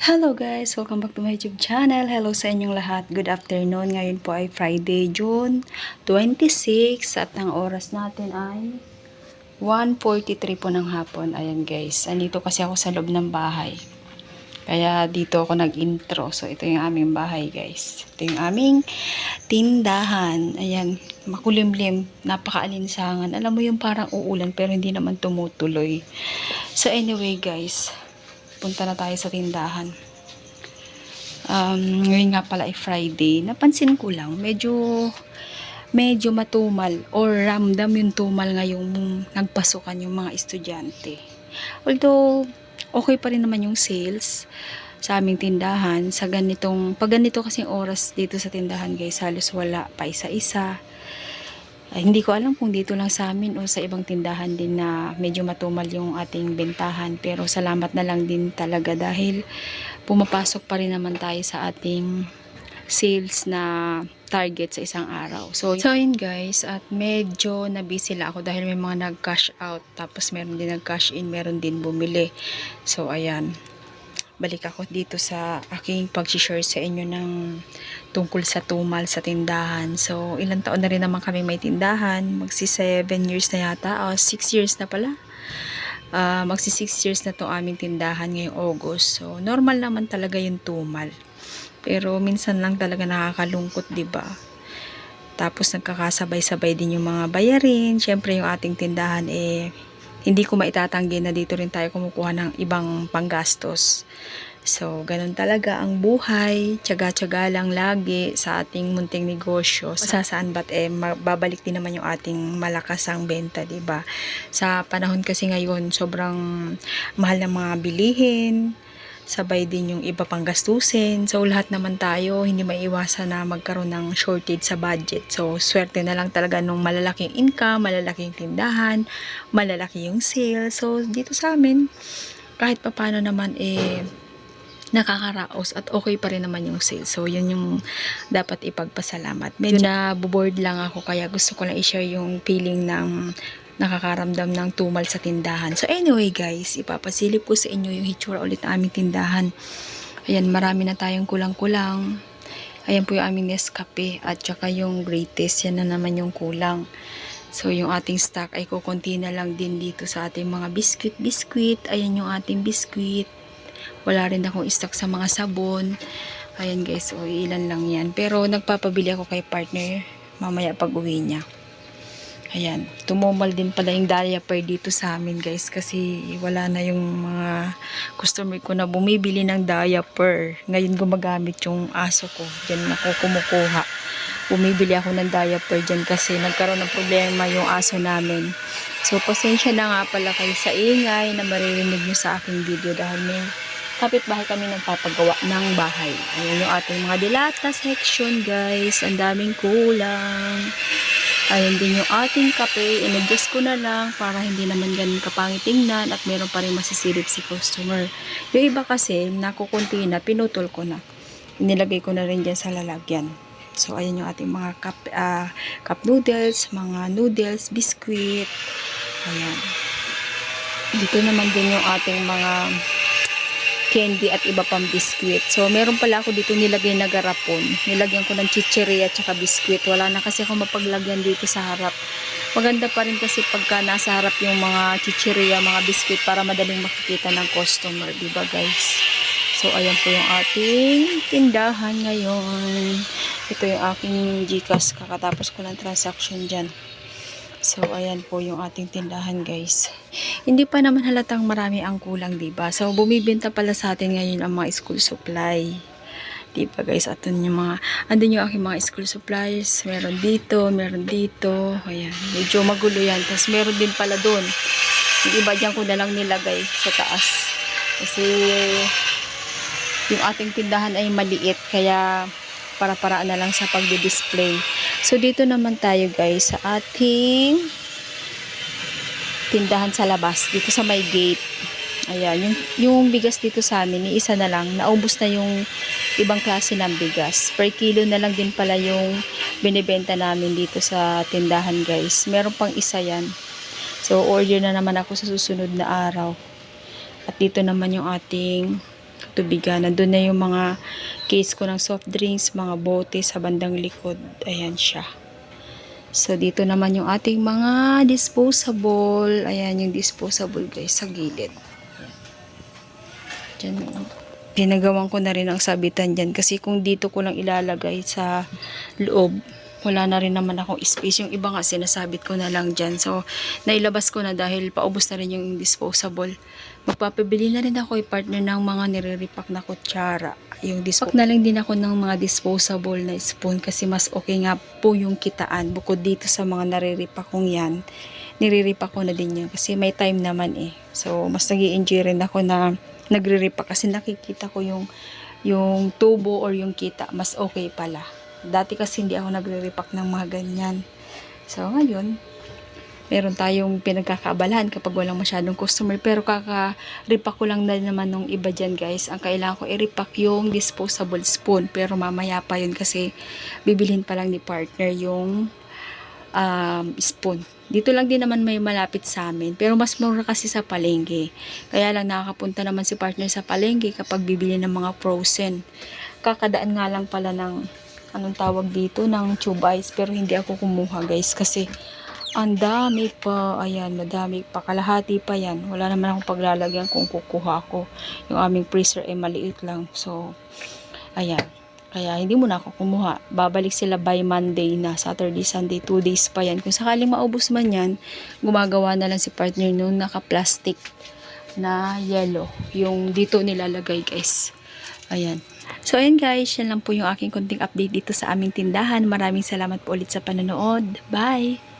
Hello guys! Welcome back to my YouTube channel. Hello sa inyong lahat. Good afternoon. Ngayon po ay Friday, June 26 at ang oras natin ay 1:43 po ng hapon. Ayan guys. Andito kasi ako sa loob ng bahay. Kaya dito ako nag-intro. So ito yung aming bahay guys. Ito yung aming tindahan. Ayan. Makulimlim. Napakaalinsangan. Alam mo yung parang uulan pero hindi naman tumutuloy. So anyway guys. Punta na tayo sa tindahan. Ngayon nga pala ay Friday. Napansin ko lang, medyo matumal or ramdam yung tumal ngayong nagpasukan yung mga estudyante. Although, okay pa rin naman yung sales sa aming tindahan. Pag ganito kasing oras dito sa tindahan guys, halos wala pa isa-isa. Hindi ko alam kung dito lang sa amin o sa ibang tindahan din na medyo matumal yung ating bentahan. Pero salamat na lang din talaga dahil pumapasok pa rin naman tayo sa ating sales na target sa isang araw. So yun guys, at medyo na-busy lang ako dahil may mga nag-cash out. Tapos meron din nag-cash in, meron din bumili. So ayan, balik ako dito sa aking pag-share sa inyo ng tungkol sa tumal sa tindahan. So, ilang taon na rin naman kami may tindahan. Magsi 7 years na yata. 6 years na pala. Magsi 6 years na to aming tindahan ngayong August. So, normal naman talaga yung tumal. Pero, minsan lang talaga nakakalungkot, diba? Tapos, nagkakasabay-sabay din yung mga bayarin. Siyempre, yung ating tindahan hindi ko maitatanggi na dito rin tayo kumukuha ng ibang panggastos. So, ganun talaga ang buhay. Tiyaga-tiyaga lang lagi sa ating munting negosyo. Saan ba't babalik din naman yung ating malakasang benta, diba? Sa panahon kasi ngayon, sobrang mahal ng mga bilihin. Sabay din yung iba pang gastusin. So, lahat naman tayo, hindi maiiwasan na magkaroon ng shortage sa budget. So, swerte na lang talaga nung malalaking income, malalaking tindahan, malalaki yung sales. So, dito sa amin, kahit papano naman nakakaraos at okay pa rin naman yung sales. So, yun yung dapat ipagpasalamat. Medyo na-bored lang ako kaya gusto ko lang i-share yung feeling ng nakakaramdam ng tumal sa tindahan. So, anyway guys, ipapasilip ko sa inyo yung hitsura ulit ng aming tindahan. Ayan, marami na tayong kulang-kulang. Ayan po yung aming Nescafe at saka yung greatest. Yan na naman yung kulang. So, yung ating stock ay kukunti na lang din dito sa ating mga biscuit. Ayan yung ating biscuit. Wala rin akong stock sa mga sabon. Ayan guys, o ilan lang yan. Pero nagpapabili ako kay partner mamaya pag uwi niya. Ayan, tumumal din pala yung diaper dito sa amin guys. Kasi wala na yung mga customer ko na bumibili ng diaper. Ngayon gumagamit yung aso ko. Diyan ako kumukuha. Bumibili ako ng diaper dyan kasi nagkaroon ng problema yung aso namin. So, pasensya na nga pala kayo sa ingay na maririnig nyo sa aking video dahil may kapitbahay kami nagpapagawa ng bahay. Ayan yung ating mga dilata section guys. Ang daming kulang. Ayan din yung ating kape. In-adjust ko na lang para hindi naman ganun kapangit tingnan at meron pa rin masisilip si customer. Yung iba kasi nakukunti na, pinutol ko na. Inilagay ko na rin dyan sa lalagyan. So ayan yung ating mga cup noodles, mga noodles, biscuit. Ayan. Dito naman din yung ating mga candy at iba pang biskwit. So, meron pala ako dito nilagay na garapon. Nilagyan ko ng chicheria at saka biskwit. Wala na kasi ako mapaglagyan dito sa harap. Maganda pa rin kasi pagka nasa harap yung mga chicheria, mga biskwit para madaling makikita ng customer. Diba guys? So, ayan po yung ating tindahan ngayon. Ito yung aking GCash. Kakatapos ko ng transaction dyan. So, ayan po yung ating tindahan guys. Hindi pa naman halatang marami ang kulang, diba? So, bumibenta pala sa atin ngayon ang mga school supply. Diba guys? At andun yung aking mga school supplies. Meron dito, meron dito. Ayan, medyo magulo yan. Tapos meron din pala doon. Yung iba dyan ko na lang nilagay sa taas. Kasi, yung ating tindahan ay maliit. Kaya, para-paraan na lang sa pagdi-display. So, dito naman tayo guys sa ating tindahan sa labas. Dito sa may gate. Ayan. Yung bigas dito sa amin, isa na lang. Naubos na yung ibang klase ng bigas. Per kilo na lang din pala yung binibenta namin dito sa tindahan guys. Meron pang isa yan. So, order na naman ako sa susunod na araw. At dito naman yung ating tubigan. Nandun na yung mga case ko ng soft drinks, mga bote sa bandang likod. Ayan siya. So, dito naman yung ating mga disposable. Ayan yung disposable guys sa gilid. Diyan. Ginagawan ko na rin ang sabitan dyan. Kasi kung dito ko lang ilalagay sa loob, wala na rin naman akong space. Yung iba nga sinasabit ko na lang dyan. So, nailabas ko na dahil paubos na rin yung disposable. Magpapabili na rin ako partner ng mga nire-repack na kutsara. Yung disposable na lang din ako ng mga disposable na spoon kasi mas okay nga po yung kitaan. Bukod dito sa mga nare-repack kong yan, nire-repack ko na din yan kasi may time naman eh. So, mas nag-i-enjoy rin ako na nagre-repack kasi nakikita ko yung tubo or yung kita. Mas okay pala. Dati kasi hindi ako nagre-repack ng mga ganyan. So, ngayon, meron tayong pinagkakaabalahan kapag walang masyadong customer. Pero kaka-repack ko lang na naman nung iba dyan guys. Ang kailangan ko i-repack yung disposable spoon. Pero mamaya pa yun kasi bibilhin pa lang ni partner yung spoon. Dito lang din naman may malapit sa amin. Pero mas mura kasi sa palengke. Kaya lang nakakapunta naman si partner sa palengke kapag bibili ng mga frozen. Kakadaan nga lang pala ng anong tawag dito, ng tube ice. Pero hindi ako kumuha guys kasi ang dami pa. Ayan, madami pa. Kalahati pa yan. Wala naman akong paglalagyan kung kukuha ako. Yung aming freezer ay maliit lang. So, ayan. Kaya hindi mo na ako kumuha. Babalik sila by Monday na. Saturday, Sunday, 2 days pa yan. Kung sakaling maubos man yan, gumagawa na lang si partner nung naka-plastic na yellow. Yung dito nilalagay guys. Ayan. So ayan guys, yan lang po yung aking konting update dito sa aming tindahan. Maraming salamat po ulit sa panonood. Bye!